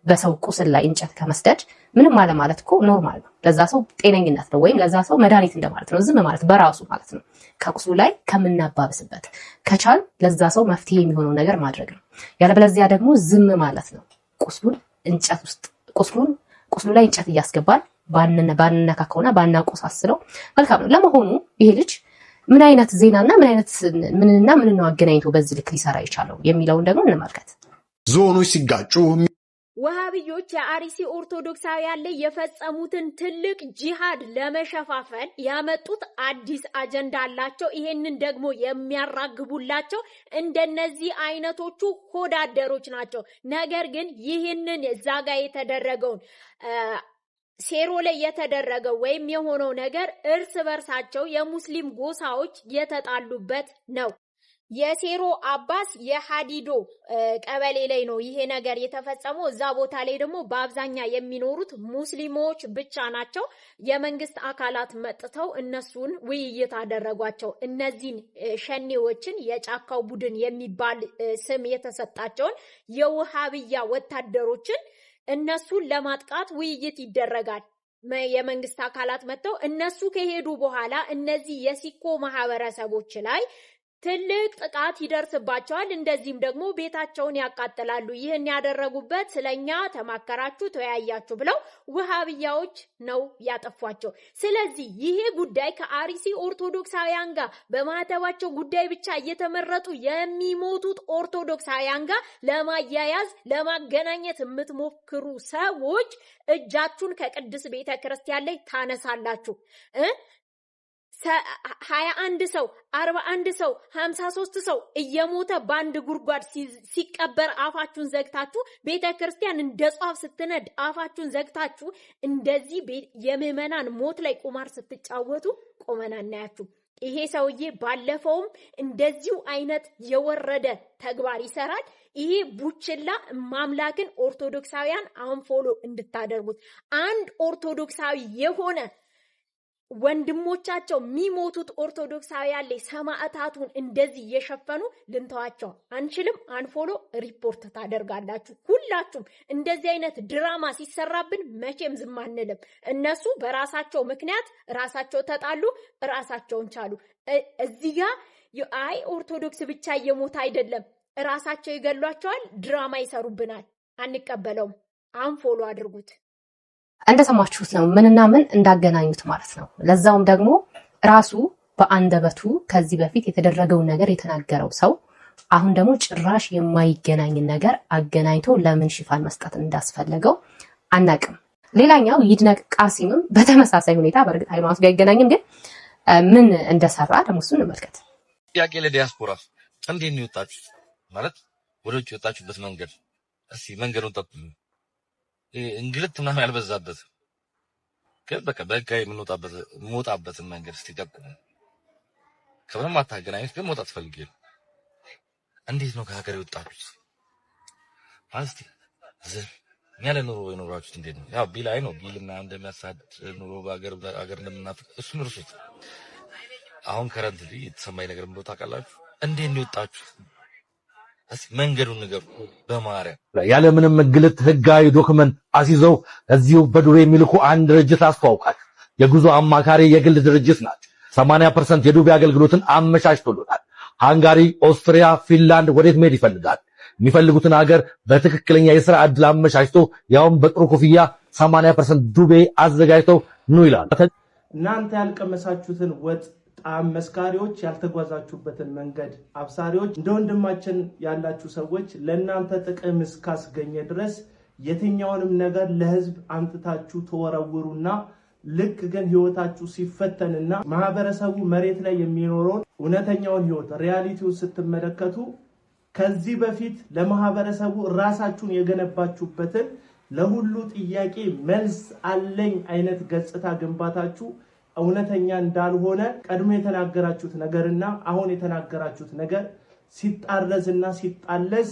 በሰው ቁስል ላይ እንጨት ከመስደድ ምንም አለ ማለት እኮ ኖርማል ነው። ለዛ ሰው ጤነኝነት ነው ወይም ለዛ ሰው መድኃኒት እንደማለት ነው። ዝም ማለት በራሱ ማለት ነው። ከቁስሉ ላይ ከምናባብስበት ከቻል ለዛ ሰው መፍትሄ የሚሆነው ነገር ማድረግ ነው። ያለበለዚያ ደግሞ ዝም ማለት ነው። ቁስሉ ላይ እንጨት እያስገባል ባንነካከውና ባናቆሳስለው መልካም ነው። ለመሆኑ ይሄ ልጅ ምን አይነት ዜናና ምን ነው አገናኝቶ በዚህ ልክ ሊሰራ የቻለው የሚለውን ደግሞ እንመልከት። ዞኖች ሲጋጩ ወሃቢዮች የአርሲ ኦርቶዶክሳውያን ላይ የፈጸሙትን ትልቅ ጂሃድ ለመሸፋፈን ያመጡት አዲስ አጀንዳ አላቸው። ይሄንን ደግሞ የሚያራግቡላቸው እንደነዚህ አይነቶቹ ሆዳደሮች ናቸው። ነገር ግን ይህንን እዛ ጋር የተደረገውን ሴሮ ላይ የተደረገው ወይም የሆነው ነገር እርስ በርሳቸው የሙስሊም ጎሳዎች የተጣሉበት ነው። የሴሮ አባስ የሃዲዶ ቀበሌ ላይ ነው ይሄ ነገር የተፈጸመው። እዛ ቦታ ላይ ደግሞ በአብዛኛ የሚኖሩት ሙስሊሞች ብቻ ናቸው። የመንግስት አካላት መጥተው እነሱን ውይይት አደረጓቸው። እነዚህን ሸኔዎችን የጫካው ቡድን የሚባል ስም የተሰጣቸውን የውሃብያ ወታደሮችን እነሱን ለማጥቃት ውይይት ይደረጋል። የመንግስት አካላት መጥተው እነሱ ከሄዱ በኋላ እነዚህ የሲኮ ማህበረሰቦች ላይ ትልቅ ጥቃት ይደርስባቸዋል። እንደዚህም ደግሞ ቤታቸውን ያቃጥላሉ። ይህን ያደረጉበት ስለኛ ተማከራችሁ ተወያያችሁ ብለው ውሃብያዎች ነው ያጠፏቸው። ስለዚህ ይሄ ጉዳይ ከአርሲ ኦርቶዶክሳውያን ጋር በማህተባቸው ጉዳይ ብቻ እየተመረጡ የሚሞቱት ኦርቶዶክሳውያን ጋር ለማያያዝ ለማገናኘት የምትሞክሩ ሰዎች እጃችሁን ከቅድስት ቤተክርስቲያን ላይ ታነሳላችሁ። 21 ሰው 41 ሰው 53 ሰው እየሞተ በአንድ ጉድጓድ ሲቀበር አፋችሁን ዘግታችሁ ቤተክርስቲያን እንደ ጧፍ ስትነድ አፋችሁን ዘግታችሁ እንደዚህ የምዕመናን ሞት ላይ ቁማር ስትጫወቱ ቆመና እናያችሁ። ይሄ ሰውዬ ባለፈውም እንደዚሁ አይነት የወረደ ተግባር ይሰራል። ይሄ ቡችላ ማምላክን ኦርቶዶክሳውያን አንፎሎ እንድታደርጉት አንድ ኦርቶዶክሳዊ የሆነ ወንድሞቻቸው የሚሞቱት ኦርቶዶክሳውያን ላይ ሰማዕታቱን እንደዚህ እየሸፈኑ ልንተዋቸው አንችልም። አንፎሎ ሪፖርት ታደርጋላችሁ ሁላችሁም። እንደዚህ አይነት ድራማ ሲሰራብን መቼም ዝም አንልም። እነሱ በራሳቸው ምክንያት ራሳቸው ተጣሉ፣ ራሳቸውን ቻሉ። እዚህ ጋር አይ ኦርቶዶክስ ብቻ እየሞተ አይደለም፣ ራሳቸው ይገሏቸዋል፣ ድራማ ይሰሩብናል። አንቀበለውም። አንፎሎ አድርጉት። እንደሰማችሁት ነው ምንና ምን እንዳገናኙት ማለት ነው። ለዛውም ደግሞ ራሱ በአንደበቱ ከዚህ በፊት የተደረገውን ነገር የተናገረው ሰው አሁን ደግሞ ጭራሽ የማይገናኝን ነገር አገናኝቶ ለምን ሽፋን መስጠት እንዳስፈለገው አናቅም። ሌላኛው ይድነቅ ቃሲምም በተመሳሳይ ሁኔታ በእርግጥ ሃይማኖት ጋር አይገናኝም፣ ግን ምን እንደሰራ ደግሞ እሱን እንመልከት። ጥያቄ ለዲያስፖራ እንዴት ነው የወጣችሁት? ማለት ወደ ውጭ የወጣችሁበት መንገድ እስኪ መንገዱን ጠቁሙ። እንግልት ምናምን ያልበዛበት ግን በቃ በህጋዊ የምንወጣበትን መንገድ እስቲ ጠቁሙ። ከምንም አታገናኙት፣ ግን መውጣት ፈልጌ ነው። እንዴት ነው ከሀገር የወጣችሁት? ማለት ያለ ኑሮ የኖራችሁት እንዴት ነው? ያው ቢል አይ ነው ቢልና እንደሚያሳድ ኑሮ በሀገር እንደምናፍቅ እሱን እርሱት። አሁን ከረንት የተሰማኝ ነገር ምንድነው ታውቃላችሁ? እንዴት ነው የወጣችሁት? መንገዱን ንገሩ በማርያም። ያለ ምንም እንግልት ህጋዊ ዶክመንት አስይዘው እዚሁ በዱቤ የሚልኩ አንድ ድርጅት አስተዋውቃል። የጉዞ አማካሪ የግል ድርጅት ናቸው። 80% የዱቤ አገልግሎትን አመቻችቶልናል። ሃንጋሪ፣ ኦስትሪያ፣ ፊንላንድ ወዴት መሄድ ይፈልጋል? የሚፈልጉትን ሀገር በትክክለኛ የሥራ ዕድል አመቻችቶ ያውም በጥሩ ክፍያ 80% ዱቤ አዘጋጅተው ኑ ይላል። እናንተ ያልቀመሳችሁትን ወጥ ጣም መስካሪዎች፣ ያልተጓዛችሁበትን መንገድ አብሳሪዎች፣ እንደ ወንድማችን ያላችሁ ሰዎች ለእናንተ ጥቅም እስካስገኘ ድረስ የትኛውንም ነገር ለህዝብ አምጥታችሁ ተወረውሩና ልክ ግን ህይወታችሁ ሲፈተንና ማህበረሰቡ መሬት ላይ የሚኖረውን እውነተኛውን ህይወት ሪያሊቲውን ስትመለከቱ ከዚህ በፊት ለማህበረሰቡ ራሳችሁን የገነባችሁበትን ለሁሉ ጥያቄ መልስ አለኝ አይነት ገጽታ ግንባታችሁ እውነተኛ እንዳልሆነ ቀድሞ የተናገራችሁት ነገርና አሁን የተናገራችሁት ነገር ሲጣረዝና ሲጣለዝ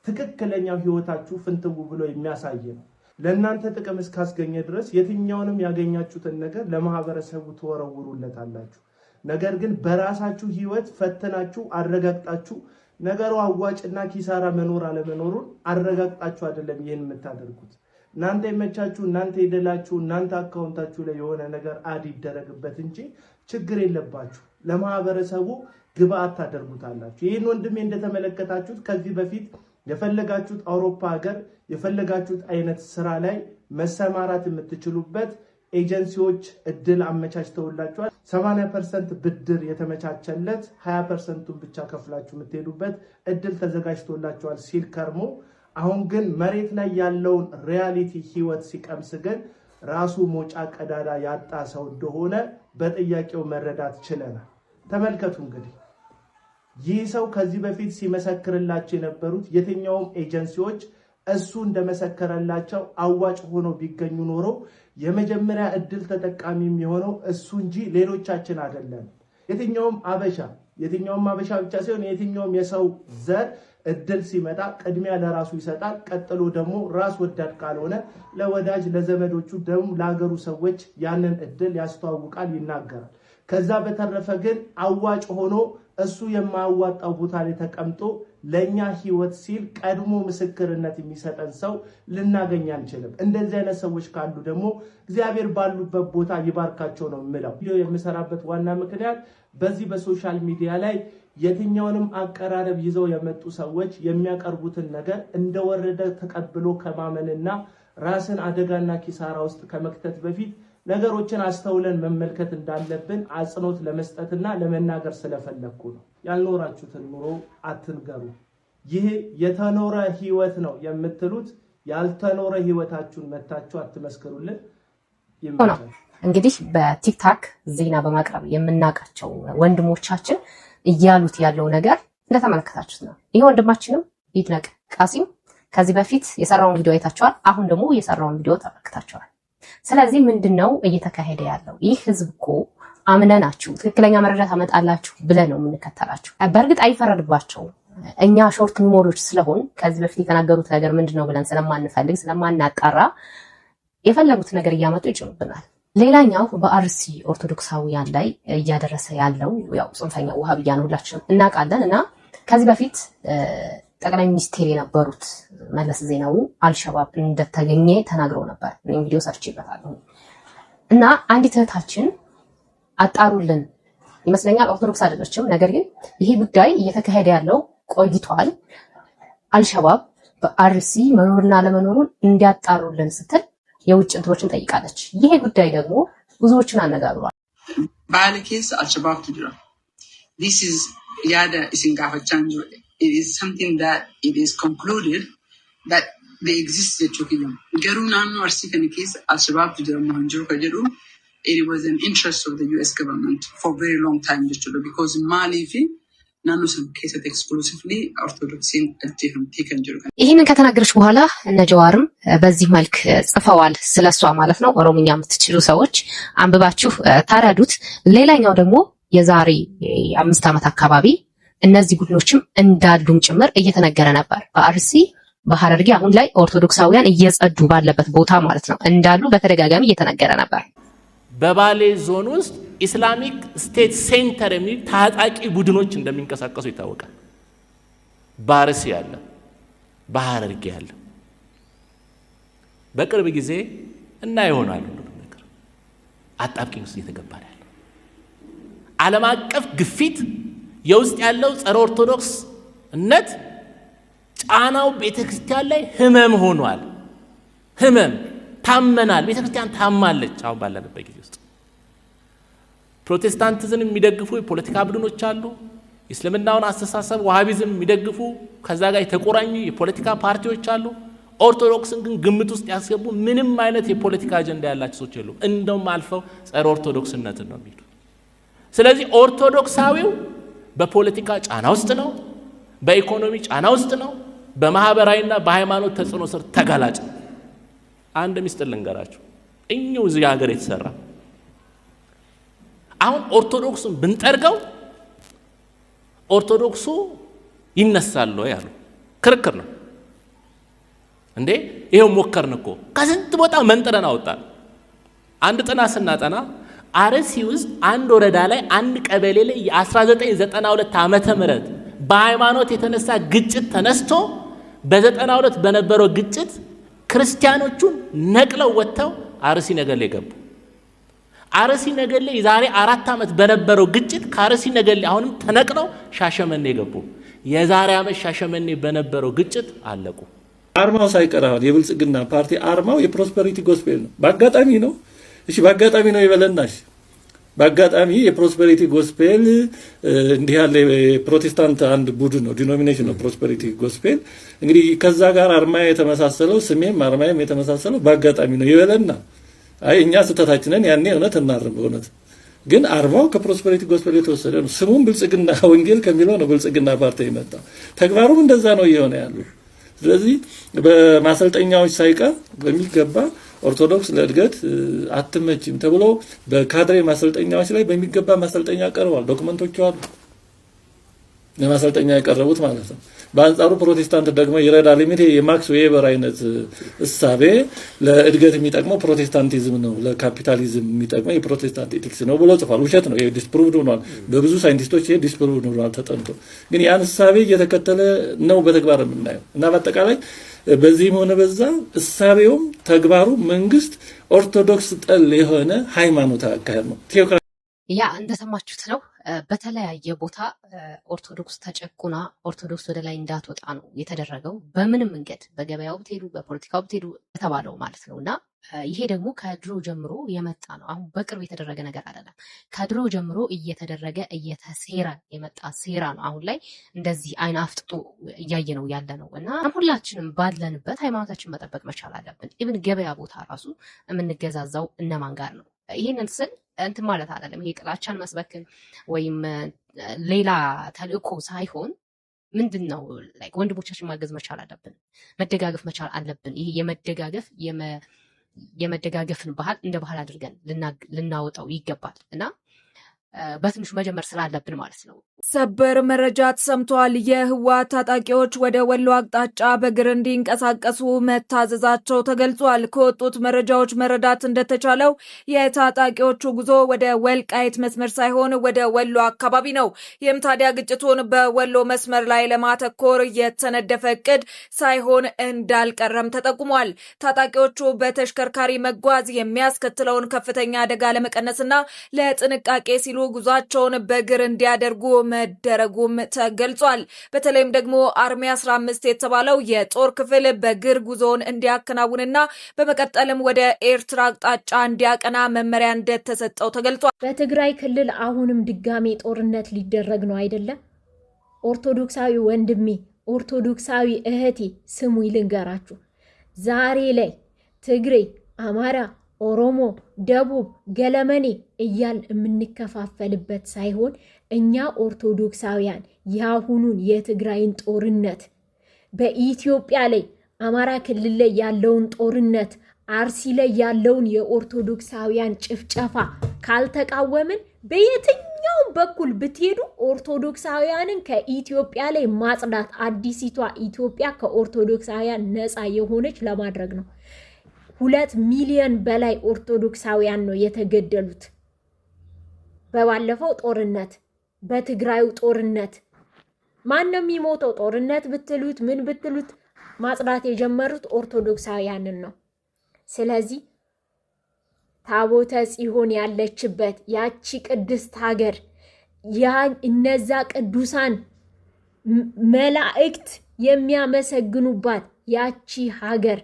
ትክክለኛው ህይወታችሁ ፍንትው ብሎ የሚያሳይ ነው። ለእናንተ ጥቅም እስካስገኘ ድረስ የትኛውንም ያገኛችሁትን ነገር ለማህበረሰቡ ተወረውሩለታላችሁ። ነገር ግን በራሳችሁ ህይወት ፈተናችሁ አረጋግጣችሁ ነገሩ አዋጭና ኪሳራ መኖር አለመኖሩን አረጋግጣችሁ አይደለም ይሄን የምታደርጉት። እናንተ ይመቻችሁ፣ እናንተ ይደላችሁ፣ እናንተ አካውንታችሁ ላይ የሆነ ነገር አድ ይደረግበት እንጂ ችግር የለባችሁ። ለማህበረሰቡ ግብአት ታደርጉታላችሁ። ይሄን ወንድሜ እንደተመለከታችሁት ከዚህ በፊት የፈለጋችሁት አውሮፓ ሀገር የፈለጋችሁት አይነት ስራ ላይ መሰማራት የምትችሉበት ኤጀንሲዎች እድል አመቻችተውላችኋል። 80% ብድር የተመቻቸለት 20%ን ብቻ ከፍላችሁ የምትሄዱበት እድል ተዘጋጅቶላችኋል ሲል ከርሞ አሁን ግን መሬት ላይ ያለውን ሪያሊቲ ህይወት ሲቀምስ ግን ራሱ ሞጫ ቀዳዳ ያጣ ሰው እንደሆነ በጥያቄው መረዳት ችለናል። ተመልከቱ እንግዲህ ይህ ሰው ከዚህ በፊት ሲመሰክርላቸው የነበሩት የትኛውም ኤጀንሲዎች እሱ እንደመሰከረላቸው አዋጭ ሆኖ ቢገኙ ኖሮ የመጀመሪያ እድል ተጠቃሚ የሚሆነው እሱ እንጂ ሌሎቻችን አይደለም። የትኛውም አበሻ ብቻ ሳይሆን የትኛውም የሰው ዘር እድል ሲመጣ ቅድሚያ ለራሱ ይሰጣል። ቀጥሎ ደግሞ ራስ ወዳድ ካልሆነ ለወዳጅ ለዘመዶቹ ደግሞ ለሀገሩ ሰዎች ያንን እድል ያስተዋውቃል፣ ይናገራል። ከዛ በተረፈ ግን አዋጭ ሆኖ እሱ የማያዋጣው ቦታ ላይ ተቀምጦ ለኛ ህይወት ሲል ቀድሞ ምስክርነት የሚሰጠን ሰው ልናገኝ አንችልም። እንደዚህ አይነት ሰዎች ካሉ ደግሞ እግዚአብሔር ባሉበት ቦታ ይባርካቸው ነው የምለው። ቪዲዮ የምሰራበት ዋና ምክንያት በዚህ በሶሻል ሚዲያ ላይ የትኛውንም አቀራረብ ይዘው የመጡ ሰዎች የሚያቀርቡትን ነገር እንደወረደ ተቀብሎ ከማመንና ራስን አደጋና ኪሳራ ውስጥ ከመክተት በፊት ነገሮችን አስተውለን መመልከት እንዳለብን አጽንኦት ለመስጠትና ለመናገር ስለፈለኩ ነው። ያልኖራችሁትን ኑሮ አትንገሩ። ይህ የተኖረ ህይወት ነው የምትሉት ያልተኖረ ህይወታችሁን መታችሁ አትመስክሩልን። ይመጣል እንግዲህ በቲክታክ ዜና በማቅረብ የምናውቃቸው ወንድሞቻችን እያሉት ያለው ነገር እንደተመለከታችሁት ነው። ይሄ ወንድማችንም ይድነቅ ቃሲም ከዚህ በፊት የሰራውን ቪዲዮ አይታችኋል። አሁን ደግሞ የሰራውን ቪዲዮ ተመልክታችኋል። ስለዚህ ምንድነው እየተካሄደ ያለው? ይህ ህዝብ እኮ አምነናችሁ ትክክለኛ መረጃ ታመጣላችሁ ብለን ነው የምንከተላችሁ። በእርግጥ አይፈረድባቸውም። እኛ ሾርት ሚሞሪዎች ስለሆን ከዚህ በፊት የተናገሩት ነገር ምንድነው ብለን ስለማንፈልግ ስለማናጣራ የፈለጉት ነገር እያመጡ ይጭኑብናል። ሌላኛው በአርሲ ኦርቶዶክሳውያን ላይ እያደረሰ ያለው ያው ጽንፈኛ ውሃብያ ነው፣ ሁላችንም እናውቃለን። እና ከዚህ በፊት ጠቅላይ ሚኒስቴር የነበሩት መለስ ዜናዊ አልሸባብ እንደተገኘ ተናግረው ነበር። እኔም ቪዲዮ ሰርቼበታለሁ። እና አንዲት እህታችን አጣሩልን ይመስለኛል፣ ኦርቶዶክስ አይደለችም። ነገር ግን ይሄ ጉዳይ እየተካሄደ ያለው ቆይቷል፣ አልሸባብ በአርሲ መኖርና ለመኖሩን እንዲያጣሩልን ስትል የውጭ እንትኖችን ጠይቃለች። ይሄ ጉዳይ ደግሞ ብዙዎችን አነጋግሯል። ባለኬስ አልሸባብ ትድራ this is yada isingafachan it is something that it is concluded that they exist chukiyam garuna no arsi kan case al-shabab tudra manjur kajeru it was an interest of the US government for a very long time because Mali fi nanu some cases exclusively orthodoxin altiham taken jiru ይሄንን ከተናገረች በኋላ እነ ጀዋርም በዚህ መልክ ጽፈዋል ስለሷ ማለት ነው። ኦሮሞኛ የምትችሉ ሰዎች አንብባችሁ ታረዱት። ሌላኛው ደግሞ የዛሬ 5 ዓመት አካባቢ እነዚህ ቡድኖችም እንዳሉም ጭምር እየተነገረ ነበር። በአርሲ በሐረርጌ አሁን ላይ ኦርቶዶክሳውያን እየጸዱ ባለበት ቦታ ማለት ነው እንዳሉ በተደጋጋሚ እየተነገረ ነበር። በባሌ ዞን ውስጥ ኢስላሚክ ስቴት ሴንተር የሚል ታጣቂ ቡድኖች እንደሚንቀሳቀሱ ይታወቃል። በአርሲ ያለ፣ በሐረርጌ ያለ በቅርብ ጊዜ እና ይሆናል ነገር አጣብቂኝ ውስጥ እየተገባ ያለ ዓለም አቀፍ ግፊት የውስጥ ያለው ጸረ ኦርቶዶክስ እነት ጫናው ቤተክርስቲያን ላይ ህመም ሆኗል። ህመም ታመናል። ቤተክርስቲያን ታማለች። አሁን ባለንበት ጊዜ ውስጥ ፕሮቴስታንቲዝም የሚደግፉ የፖለቲካ ቡድኖች አሉ። እስልምናውን አስተሳሰብ ዋሃቢዝም የሚደግፉ ከዛ ጋር የተቆራኙ የፖለቲካ ፓርቲዎች አሉ። ኦርቶዶክስን ግን ግምት ውስጥ ያስገቡ ምንም አይነት የፖለቲካ አጀንዳ ያላቸው ሰዎች የሉም። እንደውም አልፈው ጸረ ኦርቶዶክስነትን ነው የሚሉ። ስለዚህ ኦርቶዶክሳዊው በፖለቲካ ጫና ውስጥ ነው፣ በኢኮኖሚ ጫና ውስጥ ነው፣ በማህበራዊና በሃይማኖት ተጽዕኖ ስር ተጋላጭ። አንድ ሚስጥር ልንገራችሁ፣ እኛው እዚህ ሀገር የተሰራ አሁን ኦርቶዶክሱን ብንጠርገው ኦርቶዶክሱ ይነሳል ያሉ ክርክር ነው እንዴ። ይሄው ሞከርን እኮ ከስንት ቦታ መንጥረን አወጣን። አንድ ጥናት ስናጠና አርሲ ውስጥ አንድ ወረዳ ላይ አንድ ቀበሌ ላይ የ1992 ዓመተ ምህረት በሃይማኖት የተነሳ ግጭት ተነስቶ በ92 በነበረው ግጭት ክርስቲያኖቹን ነቅለው ወጥተው አርሲ ነገሌ ገቡ። አርሲ ነገሌ ዛሬ 4 ዓመት በነበረው ግጭት ከአርሲ ነገሌ አሁንም ተነቅለው ሻሸመኔ ገቡ። የዛሬ ዓመት ሻሸመኔ በነበረው ግጭት አለቁ። አርማው ሳይቀራል የብልጽግና ፓርቲ አርማው የፕሮስፐሪቲ ጎስፔል ነው። በአጋጣሚ ነው። እሺ በአጋጣሚ ነው ይበለናሽ። በአጋጣሚ የፕሮስፐሪቲ ጎስፔል እንዲህ ያለ ፕሮቴስታንት አንድ ቡድን ነው፣ ዲኖሚኔሽን ነው ፕሮስፐሪቲ ጎስፔል። እንግዲህ ከዛ ጋር አርማ የተመሳሰለው ስሜም አርማዬም የተመሳሰለው በአጋጣሚ ነው ይበለና። አይ እኛ ስተታችንን ያኔ እውነት እናርም። በእውነት ግን አርማው ከፕሮስፐሪቲ ጎስፔል የተወሰደ ነው። ስሙም ብልጽግና ወንጌል ከሚለው ነው ብልጽግና ፓርቲ የመጣ። ተግባሩም እንደዛ ነው እየሆነ ያለው። ስለዚህ በማሰልጠኛዎች ሳይቀር በሚገባ ኦርቶዶክስ ለእድገት አትመችም ተብሎ በካድሬ ማሰልጠኛዎች ላይ በሚገባ ማሰልጠኛ ቀርቧል። ዶክመንቶቹ አሉ ለማሰልጠኛ የቀረቡት ማለት ነው። በአንጻሩ ፕሮቴስታንት ደግሞ ይረዳል የሚል የማክስ ዌበር አይነት እሳቤ ለእድገት የሚጠቅመው ፕሮቴስታንቲዝም ነው፣ ለካፒታሊዝም የሚጠቅመው የፕሮቴስታንት ኤቲክስ ነው ብሎ ጽፏል። ውሸት ነው። ይሄ ዲስፕሩቭድ ሆኗል። በብዙ ሳይንቲስቶች ይሄ ዲስፕሩቭድ ሆኗል ተጠንቶ። ግን ያን እሳቤ እየተከተለ ነው በተግባር የምናየው እና በአጠቃላይ በዚህም ሆነ በዛ እሳቤውም ተግባሩ መንግስት ኦርቶዶክስ ጠል የሆነ ሃይማኖታዊ አካሄድ ነው። ያ እንደሰማችሁት ነው። በተለያየ ቦታ ኦርቶዶክስ ተጨቁና ኦርቶዶክስ ወደ ላይ እንዳትወጣ ነው የተደረገው። በምንም መንገድ በገበያው ብትሄዱ፣ በፖለቲካው ብትሄዱ የተባለው ማለት ነው። እና ይሄ ደግሞ ከድሮ ጀምሮ የመጣ ነው። አሁን በቅርብ የተደረገ ነገር አይደለም። ከድሮ ጀምሮ እየተደረገ እየተሴረ የመጣ ሴራ ነው። አሁን ላይ እንደዚህ አይን አፍጥጦ እያየ ነው ያለ ነው። እና ሁላችንም ባለንበት ሃይማኖታችን መጠበቅ መቻል አለብን። ኢቭን ገበያ ቦታ ራሱ የምንገዛዛው እነማን ጋር ነው? ይሄንን ስል እንትን ማለት አይደለም። ይሄ ጥላቻን መስበክን ወይም ሌላ ተልእኮ ሳይሆን ምንድነው ላይክ ወንድሞቻችን ማገዝ መቻል አለብን። መደጋገፍ መቻል አለብን። ይሄ የመደጋገፍን ባህል እንደ ባህል አድርገን ልናወጣው ይገባል። እና በትንሹ መጀመር ስላለብን ማለት ነው። ሰበር መረጃ ተሰምቷል። የህወሓት ታጣቂዎች ወደ ወሎ አቅጣጫ በእግር እንዲንቀሳቀሱ መታዘዛቸው ተገልጿል። ከወጡት መረጃዎች መረዳት እንደተቻለው የታጣቂዎቹ ጉዞ ወደ ወልቃይት መስመር ሳይሆን ወደ ወሎ አካባቢ ነው። ይህም ታዲያ ግጭቱን በወሎ መስመር ላይ ለማተኮር የተነደፈ እቅድ ሳይሆን እንዳልቀረም ተጠቁሟል። ታጣቂዎቹ በተሽከርካሪ መጓዝ የሚያስከትለውን ከፍተኛ አደጋ ለመቀነስና ለጥንቃቄ ሲሉ ጉዟቸውን በእግር እንዲያደርጉ መደረጉም ተገልጿል። በተለይም ደግሞ አርሚ 15 የተባለው የጦር ክፍል በእግር ጉዞውን እንዲያከናውንና በመቀጠልም ወደ ኤርትራ አቅጣጫ እንዲያቀና መመሪያ እንደተሰጠው ተገልጿል። በትግራይ ክልል አሁንም ድጋሜ ጦርነት ሊደረግ ነው አይደለም? ኦርቶዶክሳዊ ወንድሜ፣ ኦርቶዶክሳዊ እህቴ ስሙ ይልንገራችሁ። ዛሬ ላይ ትግሬ፣ አማራ፣ ኦሮሞ፣ ደቡብ፣ ገለመኔ እያል የምንከፋፈልበት ሳይሆን እኛ ኦርቶዶክሳውያን ያሁኑን የትግራይን ጦርነት በኢትዮጵያ ላይ አማራ ክልል ላይ ያለውን ጦርነት አርሲ ላይ ያለውን የኦርቶዶክሳውያን ጭፍጨፋ ካልተቃወምን በየትኛውም በኩል ብትሄዱ ኦርቶዶክሳውያንን ከኢትዮጵያ ላይ ማጽዳት አዲሲቷ ኢትዮጵያ ከኦርቶዶክሳውያን ነፃ የሆነች ለማድረግ ነው። 2 ሚሊዮን በላይ ኦርቶዶክሳውያን ነው የተገደሉት በባለፈው ጦርነት፣ በትግራዩ ጦርነት። ማን ነው የሚሞተው? ጦርነት ብትሉት ምን ብትሉት ማጽዳት የጀመሩት ኦርቶዶክሳውያንን ነው። ስለዚህ ታቦተ ጽዮን ያለችበት ያቺ ቅድስት ሀገር እነዛ ቅዱሳን መላእክት የሚያመሰግኑባት ያቺ ሀገር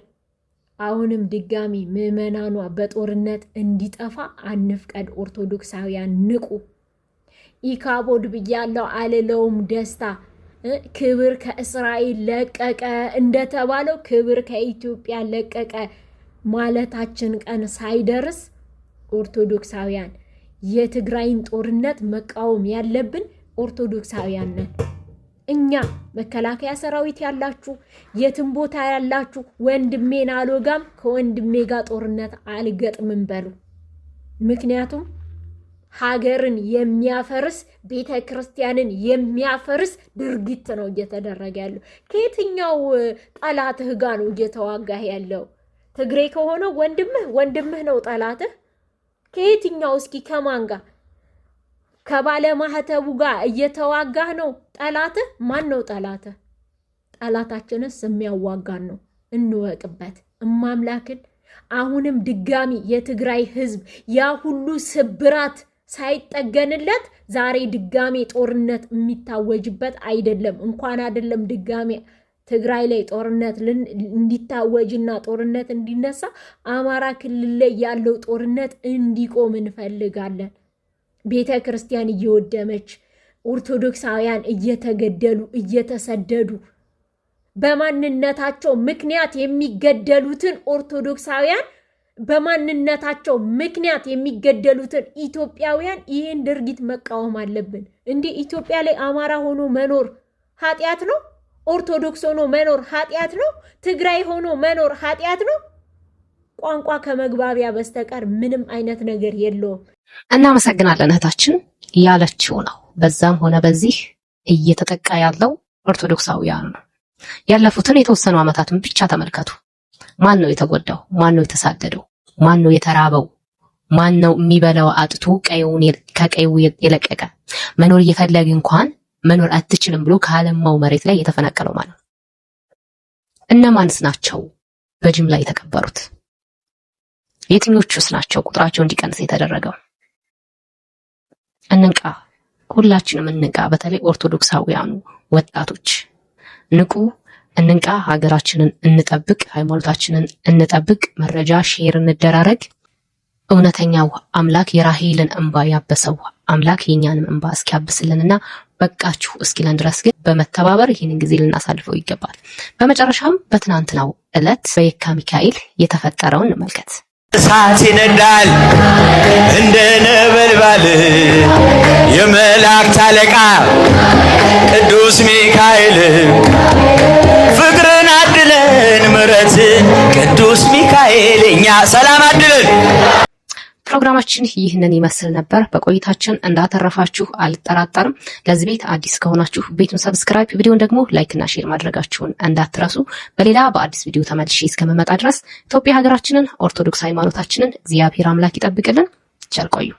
አሁንም ድጋሚ ምዕመናኗ በጦርነት እንዲጠፋ አንፍቀድ። ኦርቶዶክሳውያን ንቁ። ኢካቦድ ብያለው አልለውም ደስታ ክብር ከእስራኤል ለቀቀ እንደተባለው ክብር ከኢትዮጵያ ለቀቀ ማለታችን ቀን ሳይደርስ ኦርቶዶክሳውያን የትግራይን ጦርነት መቃወም ያለብን ኦርቶዶክሳውያን ነን። እኛ መከላከያ ሰራዊት ያላችሁ የትም ቦታ ያላችሁ ወንድሜን አልወጋም ከወንድሜ ጋር ጦርነት አልገጥምም በሉ። ምክንያቱም ሀገርን የሚያፈርስ ቤተ ክርስቲያንን የሚያፈርስ ድርጊት ነው እየተደረገ ያለው። ከየትኛው ጠላትህ ጋር ነው እየተዋጋህ ያለው? ትግሬ ከሆነ ወንድምህ ነው ጠላትህ። ከየትኛው እስኪ ከማን ጋር? ከባለ ማህተቡ ጋር እየተዋጋህ ነው ጠላትህ? ማን ነው ጠላትህ? ጠላታችንስ የሚያዋጋን ነው። እንወቅበት እማምላክን። አሁንም ድጋሚ የትግራይ ህዝብ ያ ሁሉ ስብራት ሳይጠገንለት ዛሬ ድጋሚ ጦርነት የሚታወጅበት አይደለም። እንኳን አይደለም ድጋሚ ትግራይ ላይ ጦርነት እንዲታወጅና ጦርነት እንዲነሳ አማራ ክልል ላይ ያለው ጦርነት እንዲቆም እንፈልጋለን። ቤተ ክርስቲያን እየወደመች ኦርቶዶክሳውያን እየተገደሉ እየተሰደዱ በማንነታቸው ምክንያት የሚገደሉትን ኦርቶዶክሳውያን በማንነታቸው ምክንያት የሚገደሉትን ኢትዮጵያውያን ይህን ድርጊት መቃወም አለብን። እንዴ ኢትዮጵያ ላይ አማራ ሆኖ መኖር ኃጢአት ነው? ኦርቶዶክስ ሆኖ መኖር ኃጢአት ነው? ትግራይ ሆኖ መኖር ኃጢአት ነው? ቋንቋ ከመግባቢያ በስተቀር ምንም አይነት ነገር የለውም። እናመሰግናለን። እህታችን ያለችው ነው። በዛም ሆነ በዚህ እየተጠቃ ያለው ኦርቶዶክሳውያን ነው። ያለፉትን የተወሰኑ ዓመታትን ብቻ ተመልከቱ። ማን ነው የተጎዳው? ማን ነው የተሳደደው? ማን ነው የተራበው? ማን ነው የሚበላው አጥቶ ከቀዩ የለቀቀ? መኖር እየፈለገ እንኳን መኖር አትችልም ብሎ ከአለማው መሬት ላይ የተፈናቀለው ማለት ነው። እነማንስ ናቸው በጅምላ የተቀበሩት? የትኞቹስ ናቸው ቁጥራቸው እንዲቀንስ የተደረገው? እንንቃ፣ ሁላችንም እንንቃ። በተለይ ኦርቶዶክሳውያኑ ወጣቶች ንቁ፣ እንንቃ። ሀገራችንን እንጠብቅ፣ ሃይማኖታችንን እንጠብቅ። መረጃ ሼር እንደራረግ። እውነተኛው አምላክ የራሄልን እንባ ያበሰው አምላክ የኛንም እንባ እስኪያብስልንና በቃችሁ እስኪለን ድረስ ግን በመተባበር ይህንን ጊዜ ልናሳልፈው ይገባል። በመጨረሻም በትናንትናው ዕለት በየካ ሚካኤል የተፈጠረውን እንመልከት። እሳት ይነዳል እንደ ነበልባል የመላእክት አለቃ ቅዱስ ሚካኤል ፍቅርን አድለን ምሕረት ቅዱስ ሚካኤል እኛ ሰላም አድለን። ፕሮግራማችን ይህንን ይመስል ነበር። በቆይታችን እንዳተረፋችሁ አልጠራጠርም። ለዚህ ቤት አዲስ ከሆናችሁ ቤቱን ሰብስክራይብ፣ ቪዲዮን ደግሞ ላይክ እና ሼር ማድረጋችሁን እንዳትረሱ። በሌላ በአዲስ ቪዲዮ ተመልሼ እስከመመጣ ድረስ ኢትዮጵያ ሀገራችንን፣ ኦርቶዶክስ ሃይማኖታችንን እግዚአብሔር አምላክ ይጠብቅልን። ቸር ቆዩ።